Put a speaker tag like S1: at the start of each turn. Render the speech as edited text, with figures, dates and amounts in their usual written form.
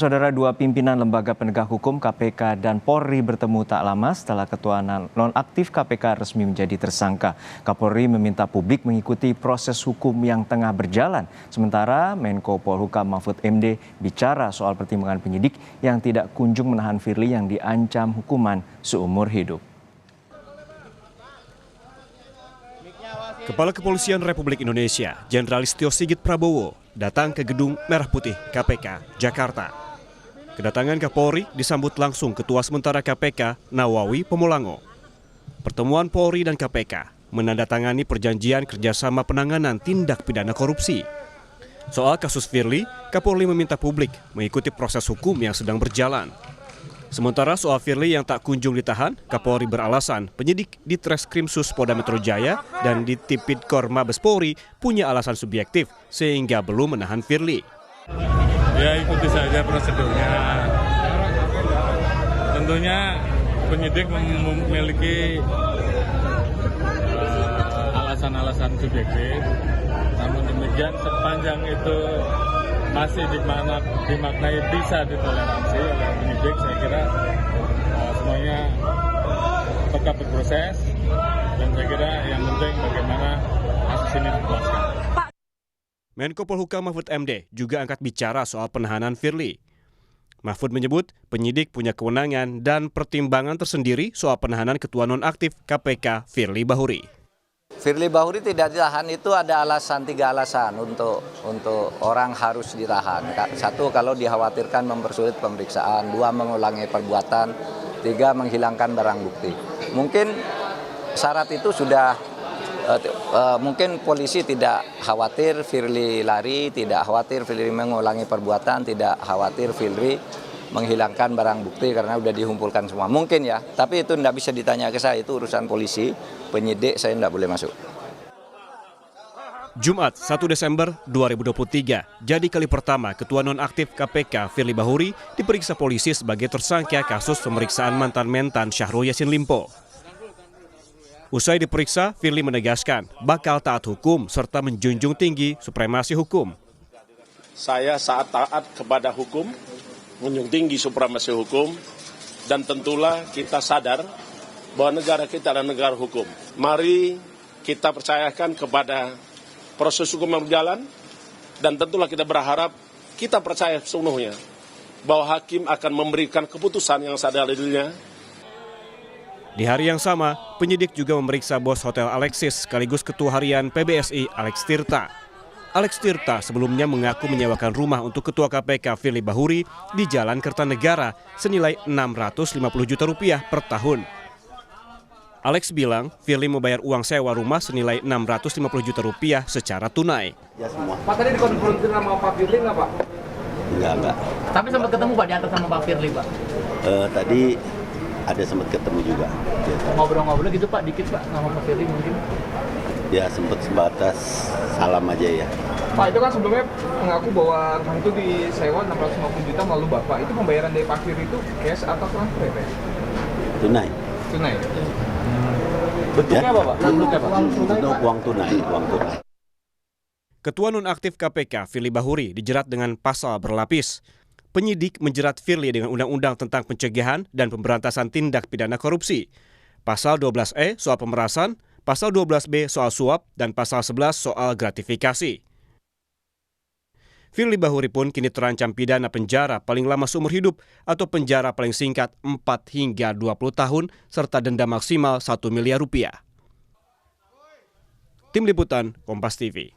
S1: Saudara, dua pimpinan lembaga penegak hukum KPK dan Polri bertemu tak lama setelah ketua nonaktif KPK resmi menjadi tersangka. Kapolri meminta publik mengikuti proses hukum yang tengah berjalan. Sementara Menko Polhukam Mahfud MD bicara soal pertimbangan penyidik yang tidak kunjung menahan Firly yang diancam hukuman seumur hidup.
S2: Kepala Kepolisian Republik Indonesia, Jenderal Listio Sigit Prabowo, datang ke Gedung Merah Putih KPK, Jakarta. Kedatangan Kapolri disambut langsung Ketua Sementara KPK, Nawawi Pomolango. Pertemuan Polri dan KPK menandatangani perjanjian kerjasama penanganan tindak pidana korupsi. Soal kasus Firly, Kapolri meminta publik mengikuti proses hukum yang sedang berjalan. Sementara soal Firly yang tak kunjung ditahan, Kapolri beralasan penyidik di Treskrimsus Polda Metro Jaya dan di Tipidkor Mabes Polri punya alasan subjektif sehingga belum menahan Firly.
S3: Ya, ikuti saja prosedurnya. Tentunya penyidik memiliki alasan-alasan subjektif. Namun demikian sepanjang itu masih dimaknai bisa ditoleransi oleh penyidik, saya kira semuanya tetap berproses dan saya kira yang penting bagaimana kasus ini dipuaskan.
S2: Menko Polhukam Mahfud MD juga angkat bicara soal penahanan Firly. Mahfud menyebut penyidik punya kewenangan dan pertimbangan tersendiri soal penahanan Ketua Nonaktif KPK Firly Bahuri.
S4: Firly Bahuri tidak ditahan itu ada tiga alasan untuk orang harus ditahan. Satu, kalau dikhawatirkan mempersulit pemeriksaan. Dua, mengulangi perbuatan. Tiga, menghilangkan barang bukti. Mungkin syarat itu sudah mungkin polisi tidak khawatir Firly lari, tidak khawatir Firly mengulangi perbuatan, tidak khawatir Firly menghilangkan barang bukti karena sudah dihumpulkan semua. Mungkin ya, tapi itu tidak bisa ditanya ke saya, itu urusan polisi, penyidik saya tidak boleh masuk.
S2: Jumat 1 Desember 2023, jadi kali pertama Ketua Nonaktif KPK Firly Bahuri diperiksa polisi sebagai tersangka kasus pemeriksaan mantan-mentan Syahrul Yassin Limpo. Usai diperiksa, Firly menegaskan bakal taat hukum serta menjunjung tinggi supremasi hukum.
S5: Saya saat taat kepada hukum, menjunjung tinggi supremasi hukum, dan tentulah kita sadar bahwa negara kita adalah negara hukum. Mari kita percayakan kepada proses hukum yang berjalan, dan tentulah kita berharap, kita percaya sepenuhnya bahwa hakim akan memberikan keputusan yang seadil-adilnya.
S2: Di hari yang sama, penyidik juga memeriksa bos Hotel Alexis sekaligus Ketua Harian PBSI Alex Tirta. Alex Tirta sebelumnya mengaku menyewakan rumah untuk Ketua KPK Firly Bahuri di Jalan Kertanegara senilai 650 juta rupiah per tahun. Alex bilang Firly membayar uang sewa rumah senilai 650 juta rupiah secara tunai.
S6: Ya semua.
S7: Pak, tadi dikonfrontir sama Pak Firly nggak, Pak?
S6: Enggak.
S7: Tapi sempat ketemu Pak diantar sama Pak Firly, Pak?
S6: Tadi ada sempat ketemu juga.
S7: Ngobrol-ngobrol gitu Pak, dikit Pak, sama Pak Firly mungkin?
S6: Ya sempat sebatas salam aja ya.
S8: Pak, itu kan sebelumnya mengaku bahwa rumah itu disewa 650 juta melalui Bapak. Itu pembayaran dari Pak Firly itu cash atau transfer ya, Pak?
S6: Tunai.
S8: Tunai.
S7: Bentuknya apa Pak?
S6: Untuk uang tunai.
S2: Ketua Nonaktif KPK Firly Bahuri dijerat dengan pasal berlapis. Penyidik menjerat Firly dengan Undang-Undang tentang Pencegahan dan Pemberantasan Tindak Pidana Korupsi. Pasal 12E soal pemerasan, Pasal 12B soal suap, dan Pasal 11 soal gratifikasi. Firly Bahuri pun kini terancam pidana penjara paling lama seumur hidup atau penjara paling singkat 4 hingga 20 tahun serta denda maksimal 1 miliar rupiah. Tim Liputan Kompas TV.